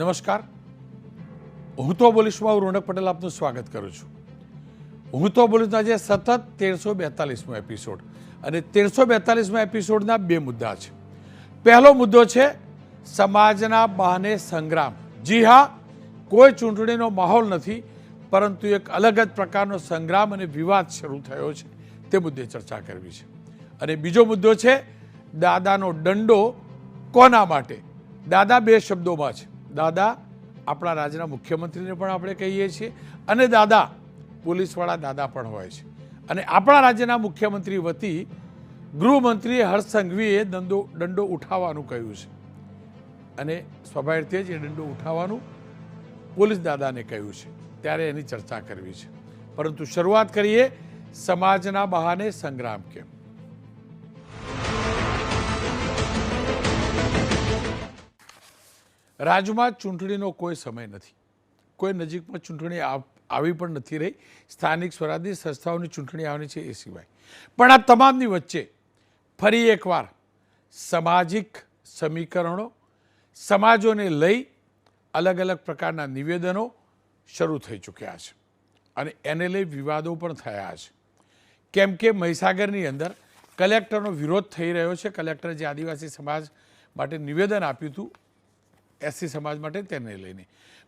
નમસ્કાર, હું તો બોલીશમાં રોનક પટેલ આપનું સ્વાગત કરું છું. હું તો બોલીશનો આજે સતત 1342મો એપિસોડ અને 1342મા એપિસોડના બે મુદ્દા છે. પહેલો મુદ્દો છે સમાજના બહાને સંગ્રામ. જી હા, કોઈ ચૂંટણીનો માહોલ નથી, પરંતુ એક અલગ જ પ્રકારનો સંગ્રામ અને વિવાદ શરૂ થયો છે, તે મુદ્દે ચર્ચા કરવી છે. અને બીજો મુદ્દો છે દાદાનો દંડો કોના માટે. દાદા બે શબ્દોમાં છે. દાદા આપણા રાજ્યના મુખ્યમંત્રીને પણ આપણે કહીએ છીએ અને દાદા પોલીસવાળા દાદા પણ હોય છે. અને આપણા રાજ્યના મુખ્યમંત્રી વતી ગૃહમંત્રી હર્ષ સંઘવીએ દંડો ઉઠાવવાનું કહ્યું છે અને સ્વાભાવિક રીતે જ એ દંડો ઉઠાવવાનું પોલીસ દાદાને કહ્યું છે, ત્યારે એની ચર્ચા કરવી છે. પરંતુ શરૂઆત કરીએ સમાજના બહાને સંગ્રામ કેમ. રાજ્યમાં ચૂંટણીનો કોઈ સમય નથી, કોઈ નજીકમાં ચૂંટણી આવી પણ નથી રહી. સ્થાનિક સ્વરાજ્યની સંસ્થાઓની ચૂંટણી આવવાની છે એ સિવાય. પણ આ તમામની વચ્ચે ફરી એકવાર સામાજિક સમીકરણો, સમાજોને લઈ અલગ અલગ પ્રકારના નિવેદનો શરૂ થઈ ચૂક્યા છે અને એને લઈ વિવાદો પણ થયા છે. કેમ કે મહીસાગરની અંદર કલેક્ટરનો વિરોધ થઈ રહ્યો છે. કલેક્ટરે જે આદિવાસી સમાજ માટે નિવેદન આપ્યું હતું એસસી સમાજ માટે, તેને લઈને.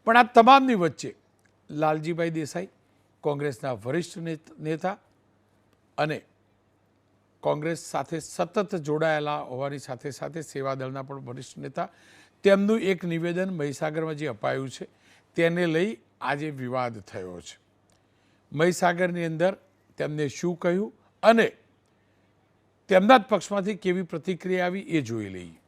પણ આ તમામની વચ્ચે લાલજીભાઈ દેસાઈ, કોંગ્રેસના વરિષ્ઠ નેતા અને કોંગ્રેસ સાથે સતત જોડાયેલા હોવાની સાથે સાથે સેવાદળના પણ વરિષ્ઠ નેતા, તેમનું એક નિવેદન મહીસાગરમાં જે અપાયું છે તેને લઈ આજે વિવાદ થયો છે. મહીસાગરની અંદર તેમને શું કહ્યું અને તેમના જ પક્ષમાંથી કેવી પ્રતિક્રિયા આવી એ જોઈ લઈએ.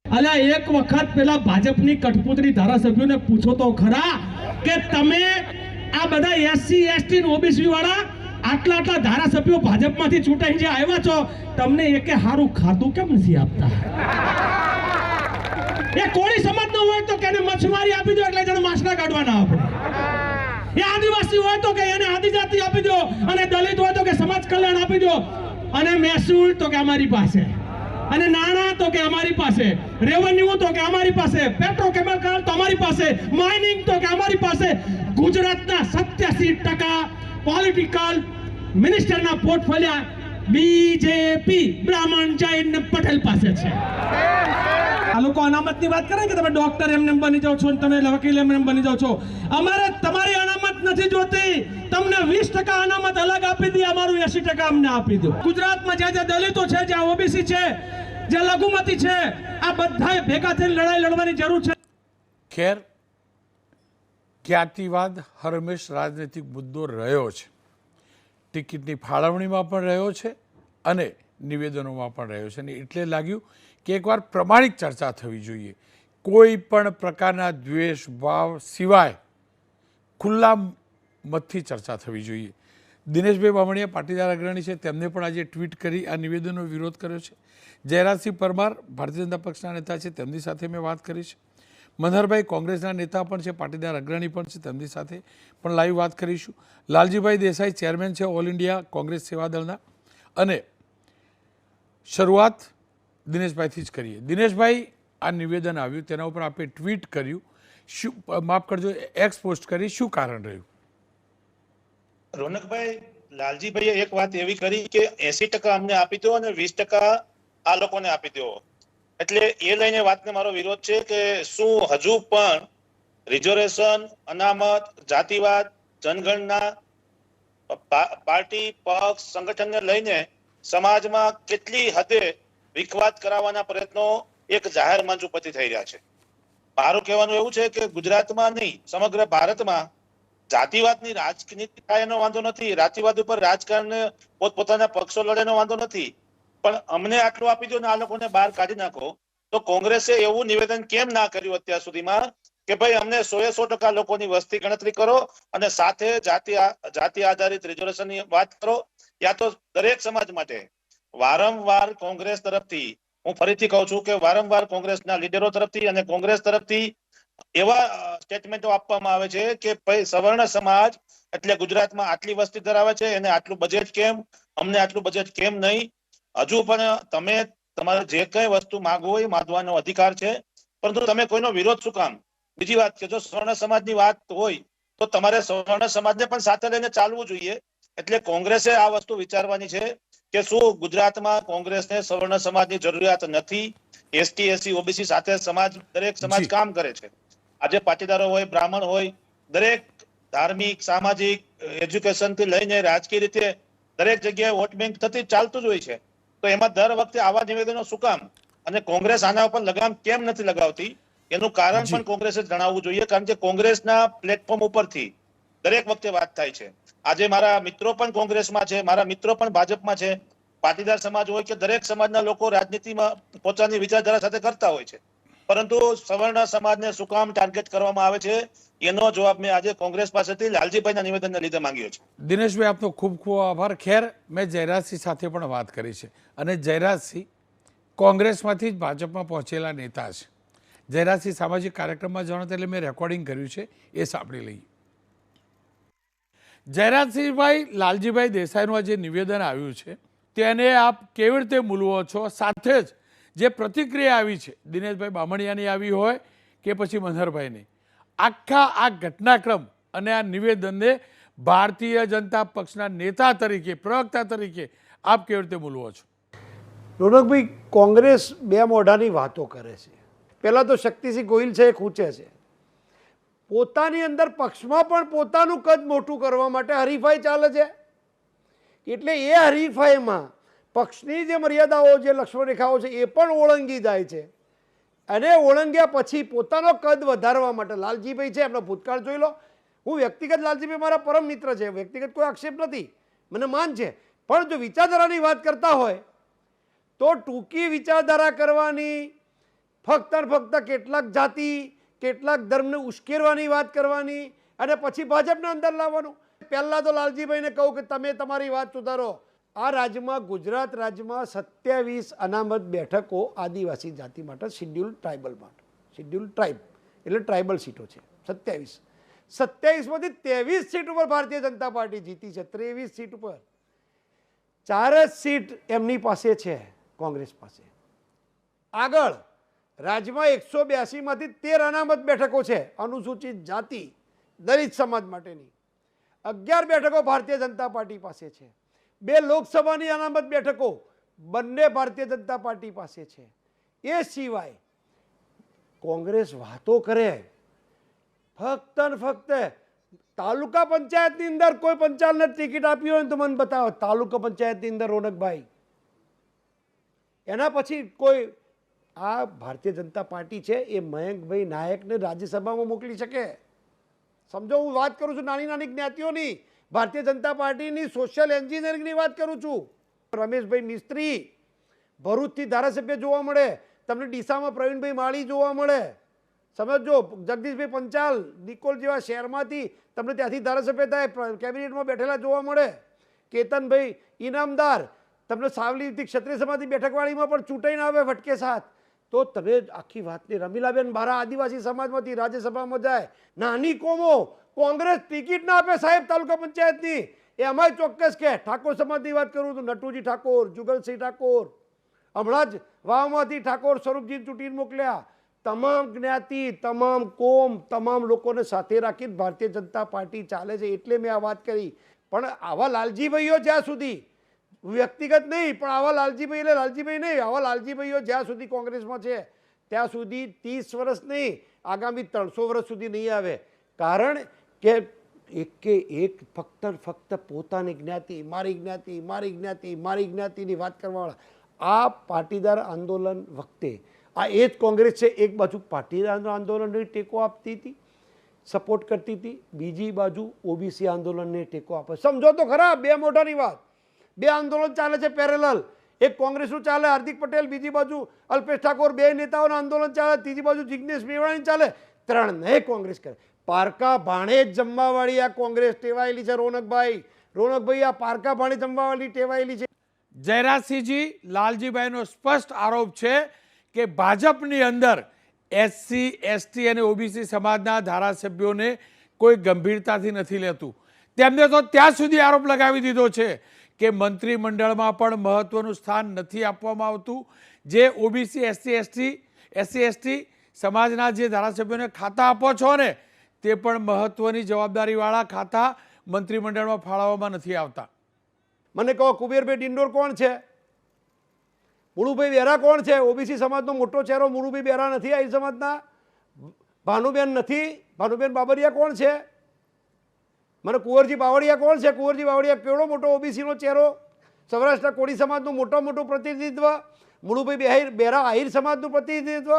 અલા એક વખત પેલા ભાજપની કઠપૂતળી ધારાસભ્યોને પૂછો તો ખરા કે તમે આ બધા એસસી એસટી ઓબીસી વાળા આટલા ધારાસભ્યો ભાજપમાંથી ચૂંટાઈ જે આવ્યા છો, તમને એકે હારું ખાધું કેમ નથી આપતા? એ કોળી સમાજનો હોય તો કે એને મચ્છમારી આપી દો એટલે જણ માછલા કાઢવાના આપણે. એ આદિવાસી હોય તો કે એને આદિજાતિ આપી દો અને દલિત હોય તો કે સમાજ કલ્યાણ આપી દો અને મહેસૂલ તો કે અમારી પાસે અને નાણાં તો કે અમારી પાસે, રેવન્યુ તો કે અમારી પાસે, પેટ્રોકેમિકલ તો અમારી પાસે, માઇનિંગ તો કે અમારી પાસે. ગુજરાતના 87% પોલિટિકલ મિનિસ્ટરના પોર્ટફોલિયો બીજેપી બ્રાહ્મણ જૈન પટેલ પાસે છે. આ લોકો અનામતની વાત કરે કે તમે ડોક્ટર એમને બની જાઓ છો, તમે વકીલ એમને બની જાઓ છો. અમારે તમારી અનામત નથી જોતી. તમને 20% અનામત અલગ આપી દે, અમારું 80% અમને આપી દો. ગુજરાતમાં જ્યાં દલિતો છે, જ્યાં ઓબીસી છે, જે લઘુમતી છે, આ બધાએ ભેગા થઈને લડાઈ લડવાની જરૂર છે. ખેર, જ્ઞાતિવાદ હરમેશ રાજનૈતિક મુદ્દો રહ્યો છે. ટિકિટની ફાળવણીમાં પણ રહ્યો છે અને નિવેદનોમાં પણ રહ્યો છે. અને એટલે લાગ્યું કે એકવાર પ્રમાણિક ચર્ચા થવી જોઈએ. કોઈ પણ પ્રકારના દ્વેષ ભાવ સિવાય ખુલ્લા મતથી ચર્ચા થવી જોઈએ. દિનેશભાઈ બામણીયા પાટીદાર અગ્રણી છે, તેમને પણ આજે ટ્વીટ કરી આ નિવેદનનો વિરોધ કર્યો છે. જયરાજસિંહ પરમાર ભારતીય જનતા પક્ષના નેતા છે, તેમની સાથે મેં વાત કરી છે. મનહરભાઈ કોંગ્રેસના નેતા પણ છે, પાટીદાર અગ્રણી પણ છે, તેમની સાથે પણ લાઈવ વાત કરીશું. લાલજીભાઈ દેસાઈ ચેરમેન છે ઓલ ઇન્ડિયા કોંગ્રેસ સેવાદળના. અને શરૂઆત દિનેશભાઈથી જ કરીએ. દિનેશભાઈ, આ નિવેદન આવ્યું તેના ઉપર આપણે ટ્વીટ કર્યું, શું માફ કરજો એક્સ પોસ્ટ કરી, શું કારણ રહ્યું? રોનકભાઈ, લાલજીભાઈએ એક વાત એવી કરી કે 80% અમને આપી દો અને 20% આ લોકોને આપી દો. એટલે એ લઈને વાતને મારો વિરોધ છે કે શું હજુ પણ રિઝર્વેશન, અનામત, જાતિવાદ, જનગણના, પાર્ટી, પક્ષ, સંગઠનને લઈને સમાજમાં કેટલી હદે વિખવાદ કરાવવાના પ્રયત્નો એક જાહેર મંચ ઉપરથી થઈ રહ્યા છે. મારું કહેવાનું એવું છે કે ગુજરાતમાં નહીં, સમગ્ર ભારતમાં જાતિવાદની રાજનીતિ થાય એનો વાંધો નથી, જાતિવાદ ઉપર રાજકારણ પોતપોતાના પક્ષો લડે એનો વાંધો નથી, પણ અમને આટલું આપી દો ને આ લોકોને બહાર કાઢી નાખો. તો કોંગ્રેસે એવું નિવેદન કેમ ના કર્યું અત્યાર સુધીમાં કે ભાઈ અમને 100% લોકોની વસ્તી ગણતરી કરો અને સાથે જાતિ આધારિત રિઝર્વેશનની વાત કરો, યા તો દરેક સમાજ માટે. વારંવાર કોંગ્રેસ તરફથી, હું ફરીથી કહું છું કે વારંવાર કોંગ્રેસના લીડરો તરફથી અને કોંગ્રેસ તરફથી એવા સ્ટેટમેન્ટો આપવામાં આવે છે કે ભાઈ સવર્ણ સમાજ એટલે ગુજરાતમાં આટલી વસ્તી ધરાવે છે, એને આટલું બજેટ કેમ, અમને આટલું બજેટ કેમ નહીં. હજુ પણ તમે તમારે જે કઈ વસ્તુ માંગવો હોય માંગવાનો અધિકાર છે, પરંતુ તમે કોઈનો વિરોધ શું કામ? બીજી વાત કે જો સવર્ણ સમાજની વાત હોય તો તમારે સવર્ણ સમાજને પણ સાથે લઈને ચાલવું જોઈએ. એટલે કોંગ્રેસે આ વસ્તુ વિચારવાની છે કે શું ગુજરાતમાં કોંગ્રેસને સવર્ણ સમાજની જરૂરિયાત નથી? એસટી એસસી ઓબીસી સાથે સમાજ દરેક સમાજ જી. કામ કરે છે. આજે પાટીદારો હોય, બ્રાહ્મણ હોય, દરેક ધાર્મિક, સામાજિક, એજ્યુકેશન થી લઈને રાજકીય રીતે દરેક જગ્યાએ વોટ બેંક થતી ચાલતું જ હોય છે. તો એમાં દર વખતે આવા નિવેદનો શું કામ? અને કોંગ્રેસ આના ઉપર લગામ કેમ નથી લગાવતી એનું કારણ જી. પણ કોંગ્રેસે જણાવવું જોઈએ. કારણ કે કોંગ્રેસના પ્લેટફોર્મ ઉપરથી દરેક વખતે વાત થાય છે. આજે મારા મિત્રો પણ કોંગ્રેસમાં છે, મારા મિત્રો પણ ભાજપમાં છે. પાટીદાર સમાજ હોય કે દરેક સમાજના લોકો રાજનીતિમાં પોતાની વિચારધારા સાથે કરતા હોય છે, પરંતુ સવર્ણ સમાજને શું કામ ટાર્ગેટ કરવામાં આવે છે એનો જવાબ મેં આજે કોંગ્રેસ પાસેથી લાલજીભાઈના નિવેદનને લીધે માંગ્યો છે. દિનેશભાઈ, આપનો ખૂબ ખૂબ આભાર. ખેર, મેં જયરાજસિંહ સાથે પણ વાત કરી છે અને જયરાજસિંહ કોંગ્રેસમાંથી જ ભાજપમાં પહોંચેલા નેતા છે. જયરાજસિંહ સામાજિક કાર્યક્રમમાં જણાવતા એટલે મેં રેકોર્ડિંગ કર્યું છે, એ સાંભળી લઈએ. જયરાજસિંહભાઈ, લાલજીભાઈ દેસાઈનું આ જે નિવેદન આવ્યું છે તેને આપ કેવી રીતે મૂલવો છો? સાથે જ જે પ્રતિક્રિયા આવી છે દિનેશભાઈ બામણિયાની આવી હોય કે પછી મનહરભાઈની, આખા આ ઘટનાક્રમ અને આ નિવેદનને ભારતીય જનતા પક્ષના નેતા તરીકે, પ્રવક્તા તરીકે આપ કેવી રીતે મૂલવો છો? રોનકભાઈ, કોંગ્રેસ બે મોઢાની વાતો કરે છે. પહેલાં તો શક્તિસિંહ ગોહિલ છે એ ખૂંચે છે. પોતાની અંદર પક્ષમાં પણ પોતાનું કદ મોટું કરવા માટે હરીફાઈ ચાલે છે. એટલે એ હરીફાઈમાં પક્ષની જે મર્યાદાઓ, જે લક્ષ્મણરેખાઓ છે એ પણ ઓળંગી જાય છે. અને ઓળંગ્યા પછી પોતાનો કદ વધારવા માટે લાલજીભાઈ છે, એમનો ભૂતકાળ જોઈ લો. હું વ્યક્તિગત લાલજીભાઈ મારા પરમ મિત્ર છે, વ્યક્તિગત કોઈ આક્ષેપ નથી, મને માન છે. પણ જો વિચારધારાની વાત કરતા હોય તો ટૂંકી વિચારધારા કરવાની, ફક્ત ને ફક્ત કેટલાક જાતિ, કેટલાક ધર્મને ઉશ્કેરવાની વાત કરવાની અને પછી ભાજપને અંદર લાવવાનું. પહેલાં તો લાલજીભાઈને કહું કે તમે તમારી વાત સુધારો. આ રાજ્યમાં, ગુજરાત રાજ્યમાં 27 અનામત બેઠકો આદિવાસી જાતિ માટે, શિડ્યુલ ટ્રાઇબલ માટે, શિડ્યુલ ટ્રાઇબ એટલે ટ્રાઇબલ સીટો છે 27. 27માંથી 23 સીટ ઉપર ભારતીય જનતા પાર્ટી જીતી છે. 23 સીટ ઉપર 4 જ સીટ એમની પાસે છે, કોંગ્રેસ પાસે. આગળ રાજ્યમાં 182માંથી 13 અનામત બેઠકો છે અનુસૂચિત જાતિ, દલિત સમાજ માટેની. 11 બેઠકો ભારતીય જનતા પાર્ટી પાસે છે. 2 લોકસભાની અનામત બેઠકો બંને ભારતીય જનતા પાર્ટી પાસે છે. એ સિવાય કોંગ્રેસ વાતો કરે ફક્ત ને ફક્ત તાલુકા પંચાયતની અંદર કોઈ પંચાલને ટિકિટ આપી હોય તો મને બતાવો તાલુકા પંચાયતની અંદર, રોનકભાઈ. એના પછી કોઈ આ ભારતીય જનતા પાર્ટી છે એ મયંકભાઈ નાયકને રાજ્યસભામાં મોકલી શકે. સમજો, હું વાત કરું છું નાની નાની જ્ઞાતિઓની, ભારતીય જનતા પાર્ટીની સોશિયલ એન્જિનિયરિંગની વાત કરું છું. રમેશભાઈ મિસ્ત્રી ભરૂચથી ધારાસભ્ય જોવા મળે, તમને ડીસામાં પ્રવીણભાઈ માળી જોવા મળે. સમજો, જગદીશભાઈ પંચાલ નિકોલ જેવા શહેરમાંથી તમને ત્યાંથી ધારાસભ્ય થાય, કેબિનેટમાં બેઠેલા જોવા મળે. કેતનભાઈ ઇનામદાર તમને સાવલીથી ક્ષત્રિય સમાજની બેઠકવાળીમાં પણ ચૂંટાઈને આવે ફટકે સાથ. તો તમે આખી વાતની, રમીલાબેન બારા આદિવાસી સમાજમાંથી રાજ્યસભામાં જાય. નાની કોમો કોંગ્રેસ ટિકિટ ના આપે સાહેબ તાલુકા પંચાયતની, એ અમાય ચોક્કસ કે. ઠાકોર સમાજની વાત કરું તો નટુજી ઠાકોર, જુગલસિંહ ઠાકોર, હમણાં જ વાવમાંથી ઠાકોર સ્વરૂપજી ચૂંટીને મોકલ્યા. તમામ જ્ઞાતિ, તમામ કોમ, તમામ લોકોને સાથે રાખી ભારતીય જનતા પાર્ટી ચાલે છે. એટલે મેં આ વાત કરી. પણ આવા લાલજીભાઈઓ જ્યાં સુધી, વ્યક્તિગત નહીં પણ આવા લાલજીભાઈ એટલે લાલજીભાઈ નહીં, આવા લાલજીભાઈઓ જ્યાં સુધી કોંગ્રેસમાં છે ત્યાં સુધી 30 વર્ષ નહીં, આગામી 300 વર્ષ સુધી નહીં આવે. કારણ કે એક ફક્ત પોતાની જ્ઞાતિ, મારી જ્ઞાતિ, મારી જ્ઞાતિ, મારી જ્ઞાતિની વાત કરવાવાળા. આ પાટીદાર આંદોલન વખતે આ એ જ કોંગ્રેસ છે, એક બાજુ પાટીદાર આંદોલનને ટેકો આપતી હતી, સપોર્ટ કરતી હતી, બીજી બાજુ ઓબીસી આંદોલનને ટેકો આપે. સમજો તો ખરા, બે મોઢાની વાત. 2 આંદોલન ચાલે છે પેરેલલ. એક કોંગ્રેસનું ચાલે, હાર્દિક પટેલ, બીજી બાજુ અલ્પેશ ઠાકોર, 2 નેતાઓનું આંદોલન ચાલે, ત્રીજી બાજુ જિગ્નેશ મેવાણી ચાલે. 3 નહીં કોંગ્રેસ કરે. પારકા ભાણે જ જમવાવાળી આ કોંગ્રેસ ટેવાયેલી છે. રોનકભાઈ આ પારકા ભાણે જમવાવાળી ટેવાયેલી છે. જયરાજસિંહજી, લાલજીભાઈનો સ્પષ્ટ આરોપ છે કે ભાજપની અંદર એસસી, એસટી અને ઓબીસી સમાજના ધારાસભ્યોને કોઈ ગંભીરતાથી નથી લેતું. તેમને તો ત્યાં સુધી આરોપ લગાવી દીધો છે કે મંત્રીમંડળમાં પણ મહત્વનું સ્થાન નથી આપવામાં આવતું. જે ઓબીસી, એસસી એસટી સમાજના જે ધારાસભ્યોને ખાતા આપો છો ને તે પણ મહત્વની જવાબદારીવાળા ખાતા મંત્રીમંડળમાં ફાળવવામાં નથી આવતા. મને કહો કુબેરભાઈ ડિંડોર કોણ છે? મુળુભાઈ બેરા કોણ છે? ઓબીસી સમાજનો મોટો ચહેરો મુળુભાઈ બેરા નથી? આહિર સમાજના ભાનુબેન નથી? ભાનુબેન બાબરિયા કોણ છે? મને કુંવરજી બાવળિયા કોણ છે? કુંવરજી બાવળિયા કેવડો મોટો ઓબીસીનો ચહેરો, સૌરાષ્ટ્રના કોળી સમાજનું મોટું પ્રતિનિધિત્વ, મુળુભાઈ બેરા આહિર સમાજનું પ્રતિનિધિત્વ,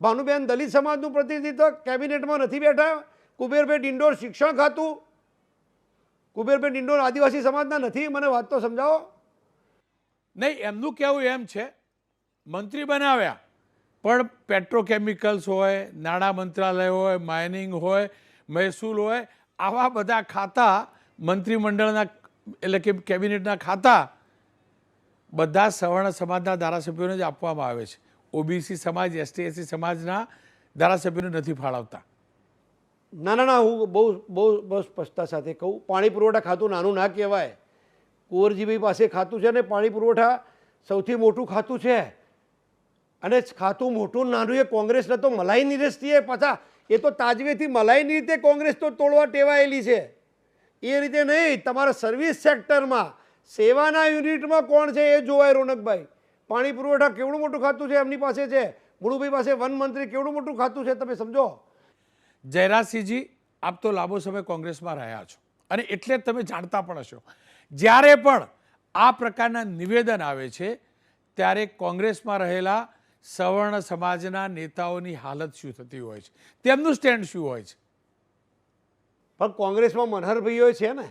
ભાનુબેન દલિત સમાજનું પ્રતિનિધિત્વ, કેબિનેટમાં નથી બેઠા. કુબેરભાઈ ડિંડોર શિક્ષણ ખાતું, કુબેરભાઈ ડિંડોર આદિવાસી સમાજના નથી? મને વાત તો સમજાવો. નહીં, એમનું કહેવું એમ છે મંત્રી બનાવ્યા પણ પેટ્રોકેમિકલ્સ હોય, નાણાં મંત્રાલય હોય, માઇનિંગ હોય, મહેસૂલ હોય, આવા બધા ખાતા મંત્રીમંડળના એટલે કે કેબિનેટના ખાતા બધા સવર્ણ સમાજના ધારાસભ્યોને જ આપવામાં આવે છે. ઓબીસી સમાજ, એસટી એસસી સમાજના ધારાસભ્યોને નથી ફાળવતા. ના, હું બહુ સ્પષ્ટતા સાથે કહું, પાણી પુરવઠા ખાતું નાનું ના કહેવાય. કુંવરજીભાઈ પાસે ખાતું છે ને પાણી પુરવઠા સૌથી મોટું ખાતું છે. અને ખાતું મોટું નાનું એ કોંગ્રેસને તો મલાઈની દ્રષ્ટિએ પાછા એ તો તાજવેથી મલાઈની રીતે કોંગ્રેસ તો તોડવા ટેવાયેલી છે. એ રીતે નહીં, તમારા સર્વિસ સેક્ટરમાં સેવાના યુનિટમાં કોણ છે એ જોવાય. રોનકભાઈ, પાણી પુરવઠા કેવડું મોટું ખાતું છે એમની પાસે છે. મુળુભાઈ પાસે વન મંત્રી કેવડું મોટું ખાતું છે, તમે સમજો. જયરાજસિંહજી, આપ તો લાંબો સમય કોંગ્રેસમાં રહ્યા છો અને એટલે જ તમે જાણતા પણ હશો. જ્યારે પણ આ પ્રકારના નિવેદન આવે છે ત્યારે કોંગ્રેસમાં રહેલા સવર્ણ સમાજના નેતાઓની હાલત શું થતી હોય છે, તેમનું સ્ટેન્ડ શું હોય છે? પણ કોંગ્રેસમાં મનહરભાઈઓ છે ને,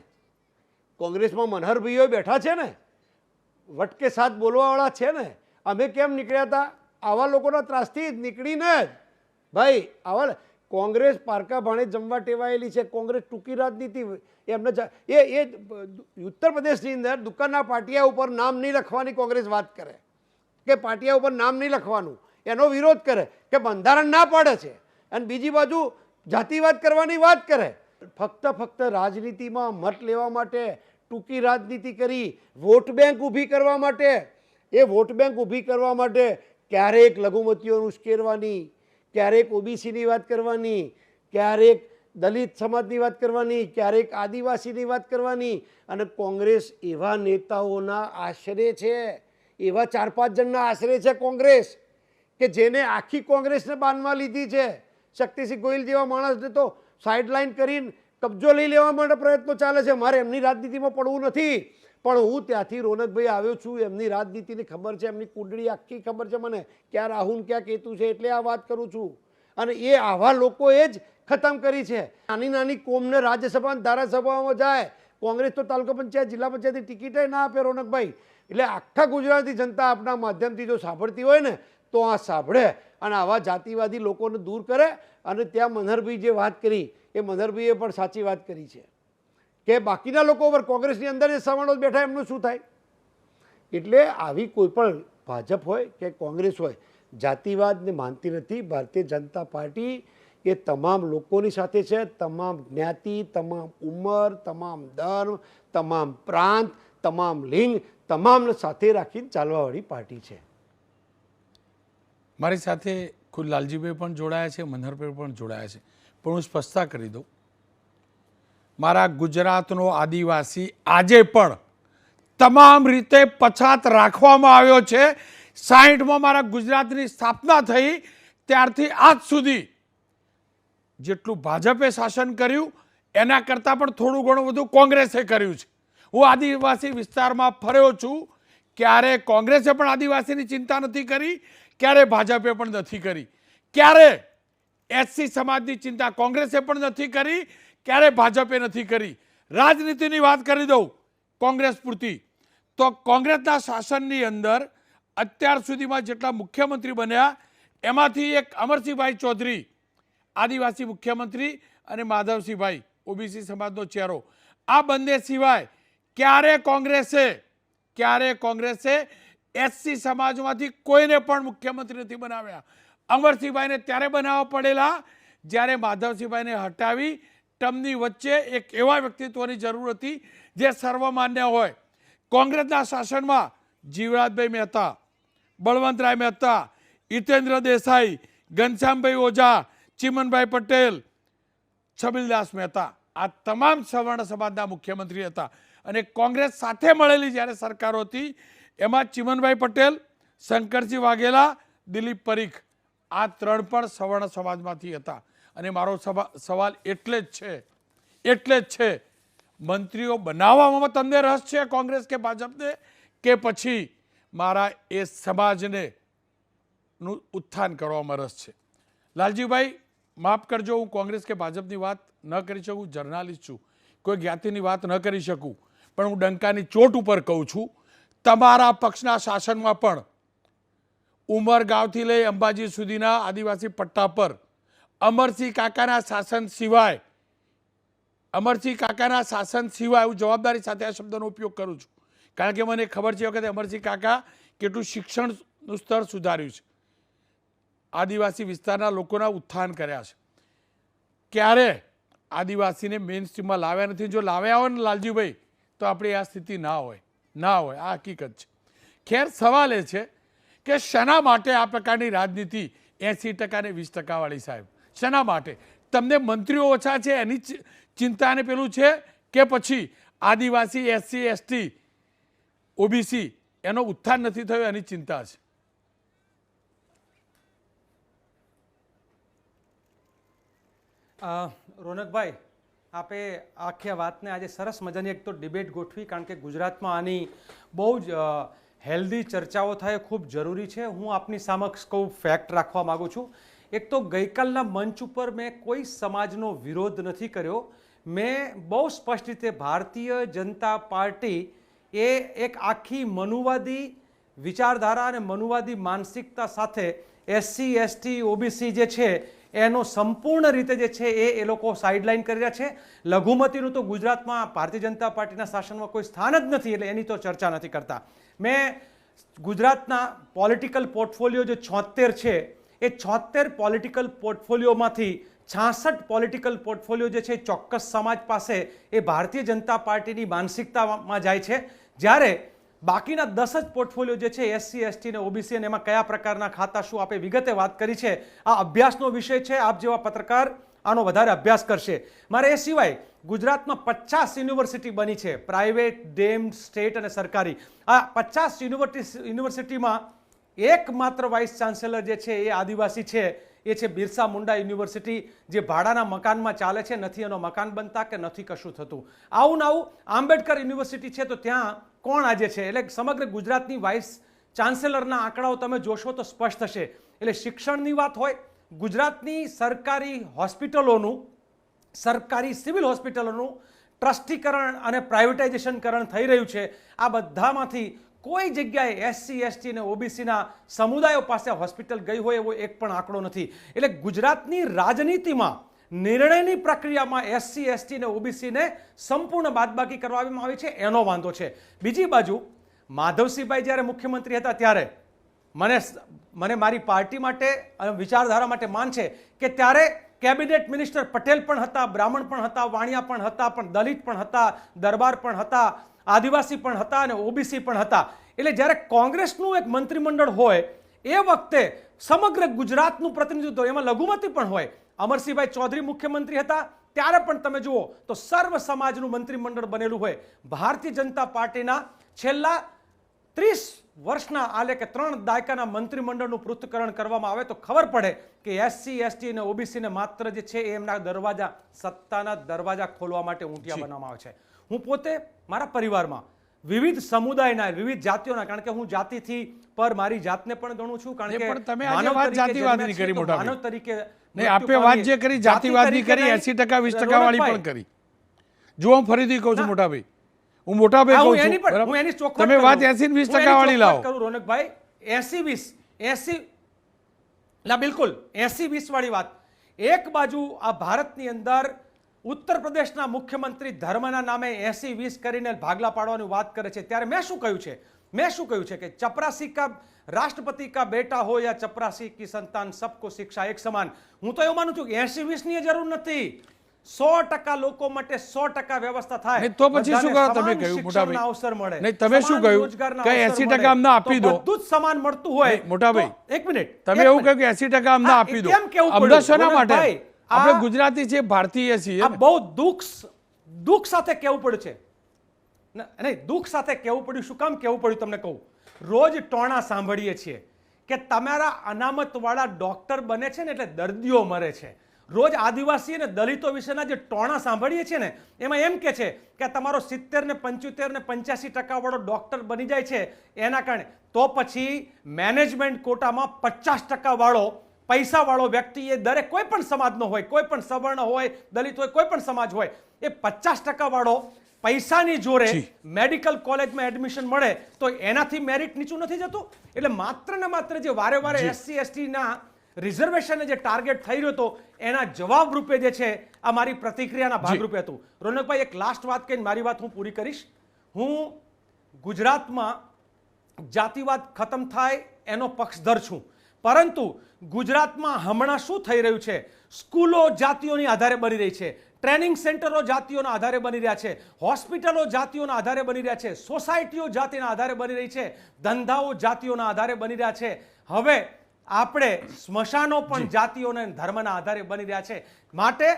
કોંગ્રેસમાં મનહરભાઈઓ બેઠા છે ને, વટકે સાથ બોલવાવાળા છે ને. અમે કેમ નીકળ્યા હતા? આવા લોકોના ત્રાસથી જ નીકળીને જ ભાઈ. આવા કોંગ્રેસ પારકા ભાણે જમવા ટેવાયેલી છે. કોંગ્રેસ ટૂંકી રાજનીતિ એમને એ ઉત્તર પ્રદેશની અંદર દુકાનના પાટિયા ઉપર નામ નહીં લખવાની કોંગ્રેસ વાત કરે કે પાટિયા ઉપર નામ નહીં લખવાનું, એનો વિરોધ કરે કે બંધારણ ના પાડે છે. અને બીજી બાજુ જાતિવાદ કરવાની વાત કરે. ફક્ત રાજનીતિમાં મત લેવા માટે ટૂંકી રાજનીતિ કરી, વોટ બેંક ઊભી કરવા માટે, એ વોટ બેંક ઊભી કરવા માટે ક્યારેક લઘુમતીઓને ઉશ્કેરવાની, ક્યારેક ઓબીસીની વાત કરવાની, ક્યારેક દલિત સમાજની વાત કરવાની, ક્યારેક આદિવાસીની વાત કરવાની. અને કોંગ્રેસ એવા નેતાઓના આશરે છે, એવા 4-5 જણના આશરે છે કોંગ્રેસ કે જેને આખી કોંગ્રેસને બાનમાં લીધી છે. શક્તિસિંહ ગોહિલ જેવા માણસને તો સાઇડલાઇન કરીને કબજો લઈ લેવા માટે પ્રયત્નો ચાલે છે. મારે એમની રાજનીતિમાં પડવું નથી, પણ હું ત્યાંથી રોનકભાઈ આવ્યો છું. એમની રાજનીતિની ખબર છે, એમની કુંડળી આખી ખબર છે મને, ક્યાં રાહુલ ક્યાં કેતુ છે, એટલે આ વાત કરું છું. અને એ આવા લોકોએ જ ખતમ કરી છે. નાની કોમને રાજ્યસભા ધારાસભામાં જાય. કોંગ્રેસ તો તાલુકા પંચાયત, જિલ્લા પંચાયતની ટિકિટે ના આપે રોનકભાઈ. એટલે આખા ગુજરાતની જનતા આપના માધ્યમથી જો સાંભળતી હોય ને તો આ સાંભળે અને આવા જાતિવાદી લોકોને દૂર કરે. અને ત્યાં મનહરભાઈ જે વાત કરી એ મનહરભાઈએ પણ સાચી વાત કરી છે કે બાકીના લોકો પર કોંગ્રેસની અંદર જે સવર્ણો બેઠા એમનું શું થાય. એટલે આવી કોઈ પણ ભાજપ હોય કે કોંગ્રેસ હોય જાતિવાદને માનતી નથી. ભારતીય જનતા પાર્ટી એ તમામ લોકોની સાથે છે. તમામ જ્ઞાતિ, તમામ ઉંમર, તમામ ધર્મ, તમામ પ્રાંત, તમામ લિંગ, તમામને સાથે રાખીને ચાલવાવાળી પાર્ટી છે. મારી સાથે ખુદ લાલજીભાઈ પણ જોડાયા છે, મનહરભાઈ પણ જોડાયા છે. પણ હું સ્પષ્ટતા કરી દઉં, મારા ગુજરાતનો આદિવાસી આજે પણ તમામ રીતે પછાત રાખવામાં આવ્યો છે. 60માં મારા ગુજરાતની સ્થાપના થઈ ત્યારથી આજ સુધી જેટલું ભાજપે શાસન કર્યું એના કરતાં પણ થોડું ઘણું વધુ કોંગ્રેસે કર્યું છે. હું આદિવાસી વિસ્તારમાં ફર્યો છું, ક્યારે કોંગ્રેસે પણ આદિવાસીની ચિંતા નથી કરી, ક્યારે ભાજપે પણ નથી કરી. ક્યારે એસસી સમાજની ચિંતા કોંગ્રેસે પણ નથી કરી, ક્યારે ભાજપે નથી કરી. રાજનીતિની વાત કરી દઉં કોંગ્રેસ પૂરતી, તો કોંગ્રેસના શાસનની અંદર અત્યાર સુધીમાં જેટલા મુખ્યમંત્રી બન્યા એમાંથી એક અમરસિંહભાઈ ચૌધરી આદિવાસી મુખ્યમંત્રી અને માધવસિંહભાઈ ઓબીસી સમાજનો ચહેરો, આ બંને સિવાય ક્યારે કોંગ્રેસે એસસી સમાજમાંથી કોઈને પણ મુખ્યમંત્રી નથી બનાવ્યા. અમરસિંહભાઈને ત્યારે બનાવવા પડેલા જ્યારે માધવસિંહભાઈને હટાવી ટર્મની વચ્ચે એક એવા વ્યક્તિત્વની જરૂર હતી જે સર્વમાન્ય હોય. કોંગ્રેસના શાસનમાં જીવરાજભાઈ મહેતા, બળવંતરાય મહેતા, હિતેન્દ્ર દેસાઈ, ઘનશ્યામભાઈ ઓઝા, ચિમનભાઈ પટેલ, છબીલદાસ મહેતા, આ તમામ સવર્ણ સમાજના મુખ્યમંત્રી હતા. અને કોંગ્રેસ સાથે મળેલી જ્યારે સરકારો હતી એમાં ચિમનભાઈ પટેલ, શંકરસિંહ વાઘેલા, દિલીપ પરીખ આ ત્રણ પણ સવર્ણ સમાજમાંથી હતા. અને મારો સવાલ એટલે જ છે મંત્રીઓ બનાવવામાં તમને રસ છે કોંગ્રેસ કે ભાજપને, કે પછી મારા એ સમાજને નું ઉત્થાન કરવામાં રસ છે? લાલજીભાઈ માફ કરજો, હું કોંગ્રેસ કે ભાજપની વાત ન કરી શકું, જર્નાલિસ્ટ છું, કોઈ જ્ઞાતિની વાત ન કરી શકું, પણ હું ડંકાની ચોટ ઉપર કહું છું, તમારા પક્ષના શાસનમાં પણ ઉમરગાંવથી લઈ અંબાજી સુધીના આદિવાસી પટ્ટા પર અમરસિંહ કાકાના શાસન સિવાય હું જવાબદારી સાથે આ શબ્દનો ઉપયોગ કરું છું, કારણ કે મને ખબર છે વખતે અમરસિંહ કાકા કેટલું શિક્ષણનું સ્તર સુધાર્યું છે, આદિવાસી વિસ્તારના લોકોના ઉત્થાન કર્યા છે. ક્યારે આદિવાસીને મેઇન સ્ટ્રીમમાં લાવ્યા નથી. જો લાવ્યા હોય ને લાલજીભાઈ તો આપણી આ સ્થિતિ ના હોય, આ હકીકત છે. ખેર સવાલ એ છે કે શેના માટે આ પ્રકારની રાજનીતિ 80% ને 20% વાળી? સાહેબ શેના માટે? તમને મંત્રીઓ ઓછા છે એની ચિંતા ને પેલું છે, કે પછી આદિવાસી, SC ST OBC એનો ઉત્થાન નથી થયો એની ચિંતા છે? રોનકભાઈ, આપે આખી વાતને આજે સરસ મજાની એક તો ડિબેટ ગોઠવી, કારણ કે ગુજરાતમાં આની બહુ જ હેલ્ધી ચર્ચાઓ થાય ખૂબ જરૂરી છે. હું આપની સમક્ષ કહું, ફેક્ટ રાખવા માગું છું. એક તો ગઈકાલના મંચ ઉપર મેં કોઈ સમાજનો વિરોધ નથી કર્યો. મેં બહુ સ્પષ્ટ રીતે ભારતીય જનતા પાર્ટી એ એક આખી મનુવાદી વિચારધારા અને મનુવાદી માનસિકતા સાથે SC ST OBC જે છે એનો સંપૂર્ણ રીતે જે છે એ લોકો સાઇડલાઇન કરી રહ્યા છે. લઘુમતીનું તો ગુજરાતમાં ભારતીય જનતા પાર્ટીના શાસનમાં કોઈ સ્થાન જ નથી, એટલે એની તો ચર્ચા નથી કરતા. મેં ગુજરાતના પોલિટિકલ પોર્ટફોલિયો જે 76 છે એ 76 પોલિટિકલ પોર્ટફોલિયોમાંથી 66 પોલિટિકલ પોર્ટફોલિયો જે છે ચોક્કસ સમાજ પાસે એ ભારતીય જનતા પાર્ટીની માનસિકતામાં જાય છે, જ્યારે બાકીના 10 જ પોર્ટફોલિયો જે છે SC ST અને OBC અને એમાં કયા પ્રકારના ખાતા શું આપે વિગતે વાત કરી છે. આ અભ્યાસનો વિષય છે, આપ જેવા પત્રકાર આનો વધારે અભ્યાસ કરશે. મારે એ સિવાય ગુજરાતમાં 50 યુનિવર્સિટી બની છે, પ્રાઇવેટ, ડેમ્ડ, સ્ટેટ અને સરકારી. આ 50 યુનિવર્સિટીમાં એકમાત્ર વાઇસ ચાન્સેલર જે છે એ આદિવાસી છે, એ છે બિરસા મુંડા યુનિવર્સિટી, જે ભાડાના મકાનમાં ચાલે છે, નથી એનો મકાન બનતા કે નથી કશું થતું. આવું આંબેડકર યુનિવર્સિટી છે તો ત્યાં કોણ આજે છે? એટલે સમગ્ર ગુજરાતની વાઇસ ચાન્સેલરના આંકડાઓ તમે જોશો તો સ્પષ્ટ થશે. એટલે શિક્ષણની વાત હોય, ગુજરાતની સરકારી હોસ્પિટલોનું, સરકારી સિવિલ હોસ્પિટલોનું ટ્રસ્ટીકરણ અને પ્રાઇવેટાઇઝેશનકરણ થઈ રહ્યું છે. આ બધામાંથી કોઈ જગ્યાએ SC ST અને OBCના સમુદાયો પાસે હોસ્પિટલ ગઈ હોય એવો એક પણ આંકડો નથી. એટલે ગુજરાતની રાજનીતિમાં નિર્ણયની પ્રક્રિયામાં SC ST અને OBCને સંપૂર્ણ બાદબાકી કરવામાં આવી છે, એનો વાંધો છે. બીજી બાજુ માધવસિંહભાઈ જ્યારે મુખ્યમંત્રી હતા ત્યારે મને મારી પાર્ટી માટે અને વિચારધારા માટે માન છે કે ત્યારે કેબિનેટ મિનિસ્ટર પટેલ પણ હતા, બ્રાહ્મણ પણ હતા, વાણિયા પણ હતા, પણ દલિત પણ હતા, દરબાર પણ હતા, આદિવાસી પણ હતા અને OBC પણ હતા. એટલે જ્યારે કોંગ્રેસનું એક મંત્રીમંડળ હોય એ વખતે સમગ્ર ગુજરાતનું પ્રતિનિધિત્વ, એમાં લઘુમતી પણ હોય. અમરસિંહભાઈ ચૌધરી મુખ્યમંત્રી હતા ત્યારે પણ તમે જુઓ તો સર્વ સમાજનું મંત્રીમંડળ બનેલું હોય. ભારતીય જનતા પાર્ટીના છેલ્લા 30 વર્ષના આલે કે 3 દાયકાના મંત્રીમંડળનું પૃથ્થકરણ કરવામાં આવે તો ખબર પડે કે SC ST અને OBC ને માત્ર જે છે એમના દરવાજા, સત્તાના દરવાજા ખોલવા માટે ઊંટિયા બનાવવામાં આવે છે. હું પોતે મારા પરિવારમાં વિવિધ સમુદાયના, વિવિધ જાતિઓના, કારણ કે હું જાતિથી પર મારી જાતને પણ ગણું છું, કારણ કે તમે આજે વાત જાતિવાદની કરી, મોટા માનવ તરીકે નહીં, આપે વાત જે કરી જાતિવાદની કરી, 80% 20% વાળી પણ કરી. જો હું ફરીથી કહું છું મોટાભાઈ, હું મોટાભાઈ કહું છું, તમે વાત 80 ને 20% વાળી લાવો. રોનકભાઈ 80-20 ના બિલકુલ 80-20 વાળી વાત. એક બાજુ આ ભારતની અંદર ઉત્તર પ્રદેશના મુખ્યમંત્રી ધર્મના નામે 80-20 કરીને ભાગલા પાડવાની વાત કરે છે, ત્યારે મેં શું કહ્યું છે કે ચપરાસી કા રાષ્ટ્રપતિ કા બેટા हो या चपरासी की संतान सबको शिक्षा एक समान. હું તો એવું માનું છું કે 80-20 ની જરૂર નથી. 100% લોકો માટે 100% વ્યવસ્થા થાય. નહીં, તો પછી શું બધાને કરો તમે સમાન કહ્યું, મોટા શિક્ષણના ભાઈ? અવસર મળે. નહીં, તમે શું સમાન કહ્યું રોજગારના કે અવસર 80% મળે. અમને આપી તો દો. બધું જ સમાન મળતું હોય. નહીં, મોટા ભાઈ, તો એક મિનિટ, તમે એક એવું મિનિટ. કહ્યું કે 80% અમને હા, આપી દો. કેમ કેવું અમને પડ્યું? શેના માટે? રોનકભાઈ, આપણે આ- ગુજરાતી છે, ભારતીય છીએ આ ને. બહુ દુઃખ સાથે કહેવું પડ્યું છે. નહીં, દુઃખ સાથે કહેવું પડ્યું. શું કામ કહેવું પડ્યું તમને કહું. રોજ ટોણા સાંભળીએ છીએ કે તમારા અનામતવાળા ડોક્ટર બને છે ને એટલે દર્દીઓ મરે છે. રોજ આદિવાસી અને દલિતો વિશેના જે ટોણા સાંભળીએ છીએ ને એમાં એમ કે છે કે તમારો 70 ને 75 ને 85% વાળો ડોક્ટર બની જાય છે એના કારણે. તો પછી મેનેજમેન્ટ કોટામાં 50% વાળો પૈસાવાળો વ્યક્તિ એ દરેક કોઈ પણ સમાજનો હોય, કોઈ પણ સવર્ણ હોય, દલિત હોય, કોઈ પણ સમાજ હોય, એ 50% વાળો પૈસાની જોરે મેડિકલ કોલેજમાં એડમિશન મળે તો એનાથી મેરિટ નીચું નથી જતું. એટલે માત્ર ને માત્ર જે વારે વારે SC ST ના રિઝર્વેશનને જે ટાર્ગેટ થઈ રહ્યો હતો એના જવાબ રૂપે જે છે આ મારી પ્રતિક્રિયાના ભાગરૂપે હતું. રોનકભાઈ, એક લાસ્ટ વાત કહીને મારી વાત હું પૂરી કરીશ. હું ગુજરાતમાં જાતિવાદ ખતમ થાય એનો પક્ષધર છું, પરંતુ ગુજરાતમાં હમણાં શું થઈ રહ્યું છે, સ્કૂલો જાતિઓની આધારે બની રહી છે, ટ્રેનિંગ સેન્ટરો જાતિઓના આધારે બની રહ્યા છે, હોસ્પિટલો જાતિઓના આધારે બની રહ્યા છે, સોસાયટીઓ જાતિના આધારે બની રહી છે, ધંધાઓ જાતિઓના આધારે બની રહ્યા છે. હવે આપણે સ્મશાનો પણ જાતિઓના ધર્મના આધારે બની રહ્યા છે. માટે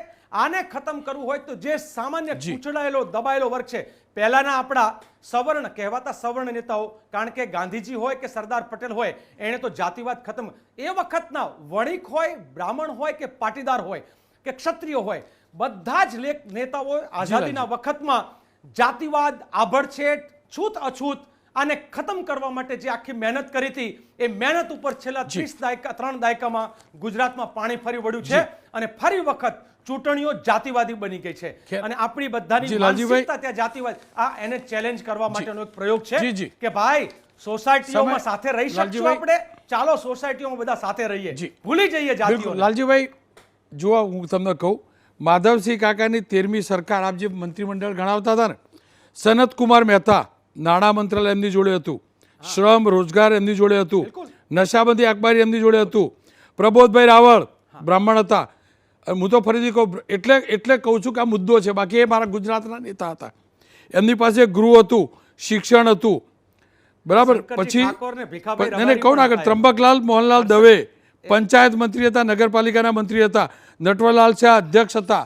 આને ખતમ કરવું હોય તો જે સામાન્ય કૂચડાયેલો દબાયેલો વર્ગ છે, પહેલાના આપણા સવર્ણ કહેવાતા સવર્ણ નેતાઓ, કારણ કે ગાંધીજી હોય કે સરદાર પટેલ હોય, એણે તો જાતિવાદ ખતમ. એ વખતના વણિક હોય, બ્રાહ્મણ હોય કે પાટીદાર હોય કે ક્ષત્રિય હોય, બધા જ નેતાઓ આઝાદીના વખતમાં જાતિવાદ, આભડછેટ, છૂત અછૂત આને ખતમ કરવા માટે જે આખી મહેનત કરી હતી એ મહેનત ઉપર છેલ્લા 3 દાયકામાં ગુજરાતમાં પાણી ફરી વળ્યું છે અને ફરી વખત ચૂંટણીઓ જાતિવાદી બની ગઈ છે અને આપણી બધાની માનસિકતા ત્યાં જાતિવાદ. આ એને ચેલેન્જ કરવા માટેનો એક પ્રયોગ છે કે ભાઈ સોસાયટીઓમાં સાથે રહી શકશું આપણે, ચાલો સોસાયટીઓમાં બધા સાથે રહીએ, ભૂલી જઈએ જાતિઓ. લાલજીભાઈ, જો હું તમને કહું, માધવસિંહ કાકાની 13મી સરકાર, આપ જે મંત્રીમંડળ ગણાવતા હતા ને, સનત કુમાર મહેતા નાણાં મંત્રાલય એમની જોડે હતું, શ્રમ રોજગાર એમની જોડે હતું, નશાબંધી અખબારી એમની જોડે હતું, પ્રબોધભાઈ રાવળ બ્રાહ્મણ હતા. હું તો ફરીથી કહું, એટલે કહું છું કે આ મુદ્દો છે, બાકી એ મારા ગુજરાતના નેતા હતા. એમની પાસે ગૃહ હતું, શિક્ષણ હતું, બરાબર. પછી કહું ના, ત્રંબકલાલ મોહનલાલ દવે પંચાયત મંત્રી હતા, નગરપાલિકાના મંત્રી હતા, નટવરલાલ શાહ અધ્યક્ષ હતા,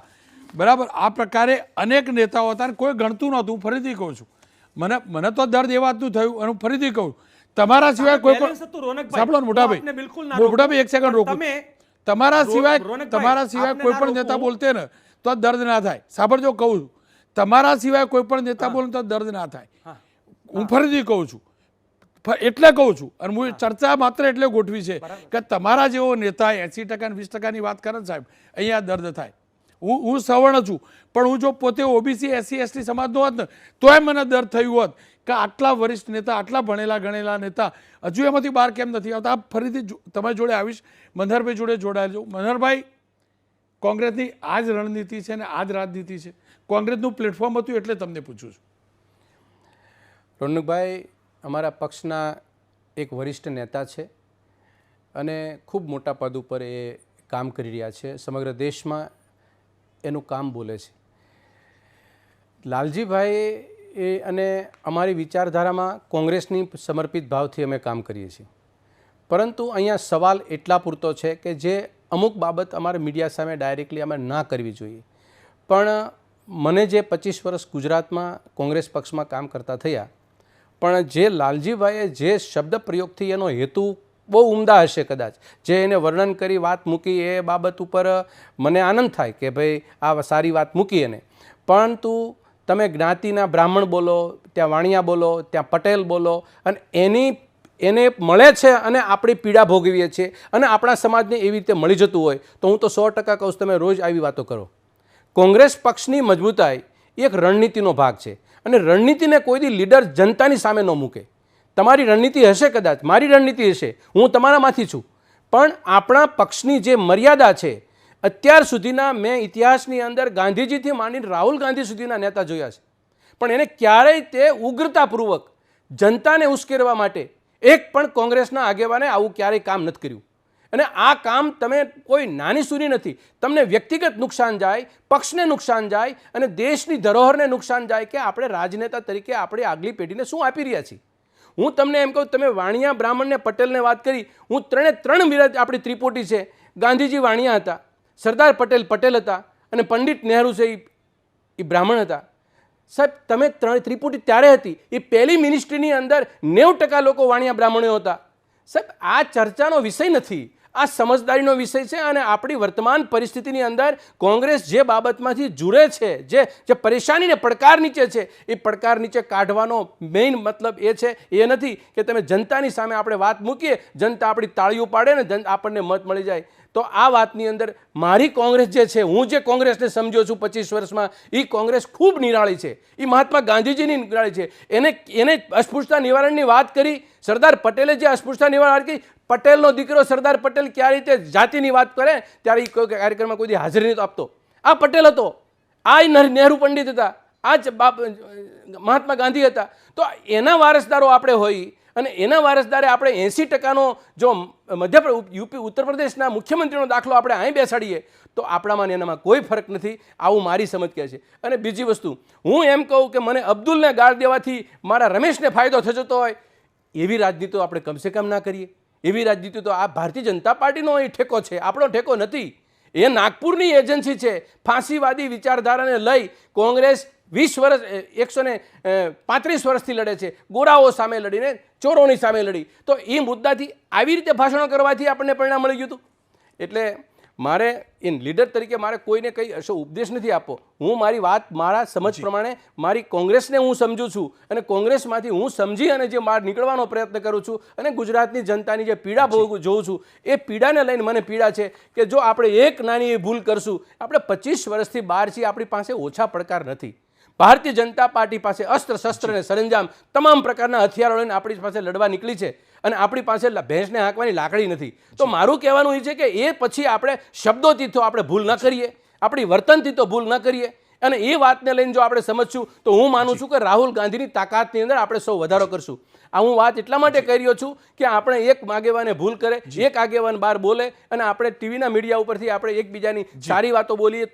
બરાબર. આ પ્રકારે અનેક નેતાઓ હતા, કોઈ ગણતું નહોતું. હું ફરીથી કહું છું, મને તો દર્દ એ વાતનું થયું, અને હું ફરીથી કહું, તમારા સિવાય કોઈ સાંભળો મોટાભાઈ, એક સેકન્ડ રોકો. તમારા સિવાય કોઈ પણ નેતા બોલતે ને તો દર્દ ના થાય. સાંભળજો, કહું છું, તમારા સિવાય કોઈ પણ નેતા બોલે તો દર્દ ના થાય. હું ફરીથી કહું છું, એટલે કહું છું, અને હું ચર્ચા માત્ર એટલે ગોઠવી છે કે તમારા જેવો નેતા 80% અને 20%ની વાત કરે સાહેબ, અહીંયા દર્દ થાય. હું સવર્ણ છું, પણ હું જો પોતે OBC SC ST સમાજનો હોત ને તોય મને દર્દ થયું હોત કે આટલા વરિષ્ઠ નેતા, આટલા ભણેલા ગણેલા નેતા હજુ એમાંથી બહાર કેમ નથી આવતા. આ ફરીથી તમારી જોડે આવીશ, મનહરભાઈ જોડે જોડાયેલો. મનહરભાઈ, કોંગ્રેસની આ જ રણનીતિ છે ને આ જ રાજનીતિ છે, કોંગ્રેસનું પ્લેટફોર્મ હતું એટલે તમને પૂછું છું. રોનકભાઈ અમારા પક્ષના એક વરિષ્ઠ નેતા છે અને ખૂબ મોટા પદ ઉપર એ કામ કરી રહ્યા છે, સમગ્ર દેશમાં એનું કામ બોલે છે. લાલજીભાઈ એ અને અમારી વિચારધારામાં કોંગ્રેસની સમર્પિત ભાવથી અમે કામ કરીએ છીએ, પરંતુ અહીંયા સવાલ એટલા પૂરતો છે કે જે અમુક બાબત અમારે મીડિયા સામે ડાયરેક્ટલી અમે ના કરવી જોઈએ, પણ મને જે 25 વર્ષ ગુજરાતમાં કોંગ્રેસ પક્ષમાં કામ કરતા થયા, પણ જે લાલજીભાઈએ જે શબ્દ પ્રયોગથી એનો હેતુ બહુ ઉમદા હશે, કદાચ જે એને વર્ણન કરી વાત મૂકી એ બાબત ઉપર મને આનંદ થાય કે ભાઈ આ સારી વાત મૂકી એને. પરંતુ તમે જ્ઞાતિના બ્રાહ્મણ બોલો, ત્યાં વાણિયા બોલો, ત્યાં પટેલ બોલો, અને એને મળે છે અને આપણી પીડા ભોગવીએ છીએ અને આપણા સમાજને એવી રીતે મળી જતું હોય તો હું તો 100% કહું છું, તમે રોજ આવી વાતો કરો. કોંગ્રેસ પક્ષની મજબૂતાઈ એક રણનીતિનો ભાગ છે અને રણનીતિને કોઈ દી લીડર જનતાની સામે ન મૂકે. તમારી રણનીતિ હશે, કદાચ મારી રણનીતિ હશે, હું તમારામાંથી છું, પણ આપણા પક્ષની જે મર્યાદા છે, અત્યાર સુધીના મેં ઇતિહાસની અંદર ગાંધીજીથી માંડીને રાહુલ ગાંધી સુધીના નેતા જોયા છે, પણ એને ક્યારેય તે ઉગ્રતાપૂર્વક જનતાને ઉશ્કેરવા માટે એક પણ કોંગ્રેસના આગેવાને આવું ક્યારેય કામ નથી કર્યું. અને આ કામ તમે કોઈ નાની સૂની નથી. તમને વ્યક્તિગત નુકસાન જાય, પક્ષને નુકસાન જાય અને દેશની ધરોહરને નુકસાન જાય કે આપણે રાજનેતા તરીકે આપણી આગલી પેઢીને શું આપી રહ્યા છીએ. હું તમને એમ કહું, તમે વાણિયા, બ્રાહ્મણ ને પટેલને વાત કરી, હું ત્રણ વિરાજ આપણી ત્રિપુટી છે. ગાંધીજી વાણિયા હતા, સરદાર પટેલ પટેલ હતા અને પંડિત નહેરુ છે એ બ્રાહ્મણ હતા. સાહેબ, તમે ત્રિપુટી ત્યારે હતી, એ પહેલી મિનિસ્ટ્રીની અંદર 90% લોકો વાણિયા બ્રાહ્મણો હતા. સાહેબ, આ ચર્ચાનો વિષય નથી, આ સમજદારીનો વિષય છે. અને આપણી વર્તમાન પરિસ્થિતિની અંદર કોંગ્રેસ જે બાબતમાંથી જુરે છે, જે પરેશાનીને પડકાર નીચે છે, એ પડકાર નીચે કાઢવાનો મેઇન મતલબ એ છે. એ નથી કે તમે જનતાની સામે આપણે વાત મૂકીએ, જનતા આપણી તાળીઓ પાડે ને આપણને મત મળી જાય. તો આ વાતની અંદર મારી કોંગ્રેસ જે છે, હું જે કોંગ્રેસને સમજ્યો છું 25 વર્ષમાં, એ કોંગ્રેસ ખૂબ નિરાળી છે. એ મહાત્મા ગાંધીજીની નિરાળી છે. એને અસ્પૃશ્યતા નિવારણની વાત કરી, સરદાર પટેલે જે અસ્પૃશ્યતા નિવારણ કરી, પટેલનો દીકરો સરદાર પટેલ ક્યારે રીતે જાતિની વાત કરે ત્યારે એ કોઈ કાર્યક્રમમાં કોઈ હાજરી નથી આપતો. આ પટેલ હતો, આ નહેરુ પંડિત હતા, આ જ મહાત્મા ગાંધી હતા. તો એના વારસદારો આપણે હોઈ અને એના વારસદારે આપણે 80%નો જો યુપી ઉત્તર પ્રદેશના મુખ્યમંત્રીનો દાખલો આપણે અહીં બેસાડીએ તો આપણામાં એનામાં કોઈ ફરક નથી. આવું મારી સમજ કહે છે. અને બીજી વસ્તુ, હું એમ કહું કે મને અબ્દુલને ગાળ દેવાથી મારા રમેશને ફાયદો થતો હોય, એવી રાજનીતિ આપણે કમસે કમ ના કરીએ. એવી રાજનીતિ તો આ ભારતીય જનતા પાર્ટીનો એ ઠેકો છે, આપણો ઠેકો નથી. એ નાગપુરની એજન્સી છે. ફાંસીવાદી વિચારધારાને લઈ કોંગ્રેસ 20 વર્ષ 135 વર્ષથી લડે છે. ગોરાઓ સામે લડીને, ચોરોની સામે લડી. તો એ મુદ્દાથી આવી રીતે ભાષણો કરવાથી આપણને પરિણામ મળી ગયું હતું. એટલે મારે એ લીડર તરીકે મારે કોઈને કંઈ ઉપદેશ નથી આપવો. હું મારી વાત મારા સમજ પ્રમાણે મારી કોંગ્રેસને હું સમજું છું અને કોંગ્રેસમાંથી હું સમજી અને જે બહાર નીકળવાનો પ્રયત્ન કરું છું અને ગુજરાતની જનતાની જે પીડા જોઉં છું, એ પીડાને લઈને મને પીડા છે કે જો આપણે એક નાની ભૂલ કરશું, આપણે 25 વર્ષથી બહાર છીએ, આપણી પાસે ઓછા પડકાર નથી. ભારતીય જનતા પાર્ટી પાસે અસ્ત્ર શસ્ત્ર અને સરંજામ તમામ પ્રકારના હથિયારો લઈને આપણી પાસે લડવા નીકળી છે અને આપણી પાસે ભેંસને હાંકવાની લાકડી નથી. તો મારું કહેવાનું એ છે કે એ પછી આપણે શબ્દોથી તો આપણે ભૂલ ન કરીએ, આપણી વર્તનથી તો ભૂલ ન કરીએ. અને એ વાતને લઈને જો આપણે સમજશું તો હું માનું છું કે રાહુલ ગાંધીની તાકાતની અંદર આપણે સૌ વધારો કરશું. આ હું વાત એટલા માટે કરી રહ્યો છું કે આપણે એક આગેવાને ભૂલ કરે, એક આગેવાન બહાર બોલે અને આપણે ટીવીના મીડિયા ઉપરથી આપણે એકબીજાની સારી વાતો બોલીએ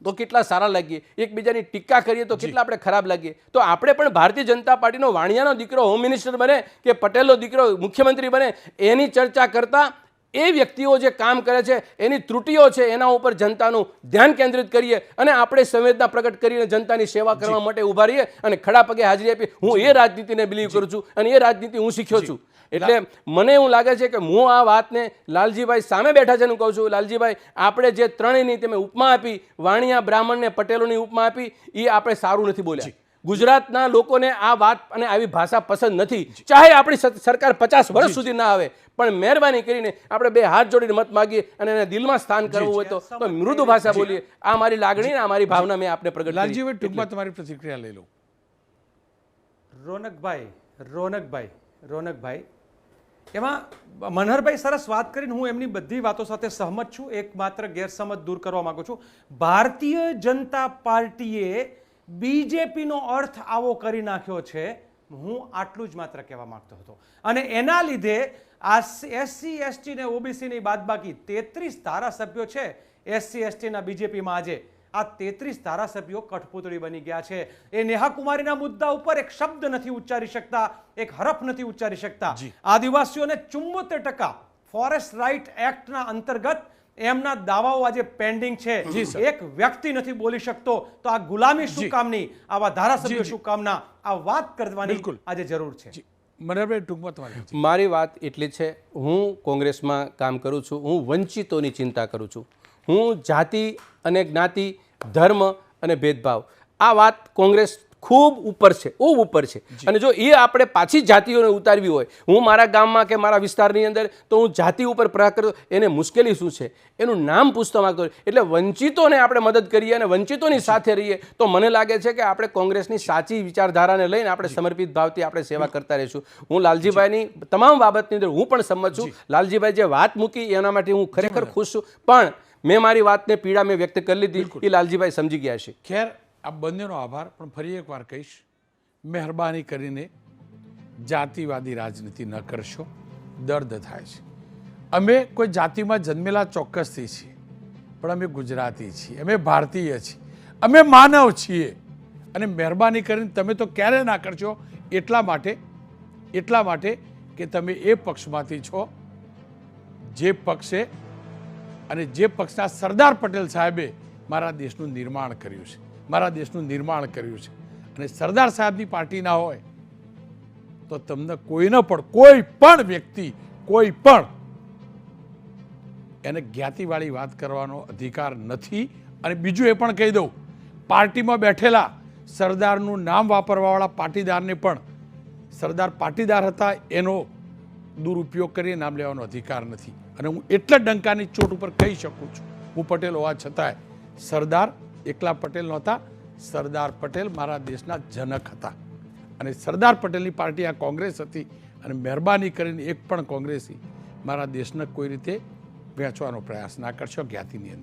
તો કેટલા સારા લાગીએ, એકબીજાની ટીકા કરીએ તો કેટલા આપણે ખરાબ લાગીએ. તો આપણે પણ ભારતીય જનતા પાર્ટીનો વાણિયાનો દીકરો હોમ મિનિસ્ટર બને કે પટેલનો દીકરો મુખ્યમંત્રી બને, એની ચર્ચા કરતા એ વ્યક્તિઓ જે કામ કરે છે, એની ત્રુટિઓ છે, એના ઉપર જનતાનું ધ્યાન કેન્દ્રિત કરીએ અને આપણે સંવેદના પ્રગટ કરીને જનતાની સેવા કરવા માટે ઊભા રહીએ અને ખડા પગે હાજરી આપીએ. હું એ રાજનીતિને બિલીવ કરું છું અને એ રાજનીતિ હું શીખ્યો છું. એટલે મને એવું લાગે છે કે હું આ વાતને લાલજીભાઈ સામે બેઠા છે, હું કહું છું, લાલજીભાઈ, આપણે જે ત્રણેયની તમે ઉપમા આપી, વાણિયા, બ્રાહ્મણ ને પટેલોની ઉપમા આપી, એ આપણે સારું નથી બોલ્યા. ગુજરાતના લોકોને આ વાત અને આવી ભાષા પસંદ નથી. ચાહે આપણી સરકાર 50 વર્ષ સુધી ના આવે, પણ મહેરબાની કરીને આપણે બે હાથ જોડીને મત માગીએ અને એને દિલમાં સ્થાન કરવું હોય તો મૃદુ ભાષા બોલીએ. આ મારી લાગણી ને આ મારી ભાવના મેં આપને પ્રગટ કરી. લાલજીભાઈ, ટૂંકમાં તમારી પ્રતિક્રિયા લઈ લો. રોનકભાઈ, એમાં મનહરભાઈ સરસ વાત કરીને હું એમની બધી વાતો સાથે સહમત છું. એક માત્ર ગેરસમજ દૂર કરવા માંગુ છું. ભારતીય જનતા પાર્ટીએ બીજેપીનો અર્થ આવો કરી નાખ્યો છે, હું આટલું જ માત્ર કહેવા માંગતો હતો. અને એના લીધે આ SC ST ને OBC ની બાદબાકી 33 ધારાસભ્યો છે SC ST ના બીજેપીમાં, આજે આ 33 ધારાસભ્યો કઠપૂતળી બની ગયા છે. એ નેહા કુમારીના મુદ્દા ઉપર એક શબ્દ નથી ઉચ્ચારી શકતા, એક હરફ નથી ઉચ્ચારી શકતા. આદિવાસીઓને 74% ફોરેસ્ટ રાઇટ એક્ટના અંતર્ગત એમના દાવાઓ આજે પેન્ડિંગ છે. એક વ્યક્તિ નથી બોલી શકતો. તો આ ગુલામી શું કામની, આવા ધારાસભ્યો શું કામના, આ વાત કરવાની આજે જરૂર છે. મનહરભાઈ, ટૂંકમાં તમારી મારી વાત એટલી છે, હું કોંગ્રેસમાં કામ કરું છું, હું વંચિતોની ચિંતા કરું છું. હું જાતિ અને જ્ઞાતિ, ધર્મ અને ભેદભાવ, આ વાત કોંગ્રેસ ખૂબ ઉપર છે, ખૂબ ઉપર છે. અને જો એ આપણે પાછી જાતિઓને ઉતારવી હોય, હું મારા ગામમાં કે મારા વિસ્તારની અંદર તો હું જાતિ ઉપર પ્રહાર કરતો, એને મુશ્કેલી શું છે એનું નામ પૂછતો માંગતો. એટલે વંચિતોને આપણે મદદ કરીએ અને વંચિતોની સાથે રહીએ તો મને લાગે છે કે આપણે કોંગ્રેસની સાચી વિચારધારાને લઈને આપણે સમર્પિત ભાવથી આપણે સેવા કરતા રહીશું. હું લાલજીભાઈની તમામ બાબતની અંદર હું પણ સંમત છું. લાલજીભાઈ જે વાત મૂકી એના માટે હું ખરેખર ખુશ છું, પણ મેં મારી વાતને પીડા મેં વ્યક્ત કરી લીધી, એ લાલજીભાઈ સમજી ગયા છે. ખેર, આ બંનેનો આભાર. પણ ફરી એકવાર કહીશ, મહેરબાની કરીને જાતિવાદી રાજનીતિ ન કરશો, દર્દ થાય છે. અમે કોઈ જાતિમાં જન્મેલા ચોક્કસથી છીએ, પણ અમે ગુજરાતી છીએ, અમે ભારતીય છીએ, અમે માનવ છીએ. અને મહેરબાની કરીને તમે તો ક્યારે ના કરશો એટલા માટે કે તમે એ પક્ષમાંથી છો જે પક્ષે અને જે પક્ષના સરદાર પટેલ સાહેબે મારા દેશનું નિર્માણ કર્યું છે. અને સરદાર સાહેબની પાર્ટી ના હોય તો તમને કોઈ પણ વ્યક્તિ એને જ્ઞાતિવાળી વાત કરવાનો અધિકાર નથી. અને બીજું એ પણ કહી દઉં, પાર્ટીમાં બેઠેલા સરદારનું નામ વાપરવાવાળા પાટીદારને પણ સરદાર પાટીદાર હતા એનો દુરુપયોગ કરી નામ લેવાનો અધિકાર નથી. અને હું એટલા ડંકાની ચોટ ઉપર કહી શકું છું, હું પટેલ હોવા છતાંય સરદાર એકલા પટેલ નહોતા, સરદાર પટેલ મારા દેશના જનક હતા. અને સરદાર પટેલની પાર્ટી આ કોંગ્રેસ હતી. અને મહેરબાની કરીને એક પણ કોંગ્રેસી મારા દેશને કોઈ રીતે વહેંચવાનો પ્રયાસ ના કરશો જ્ઞાતિની અંદર.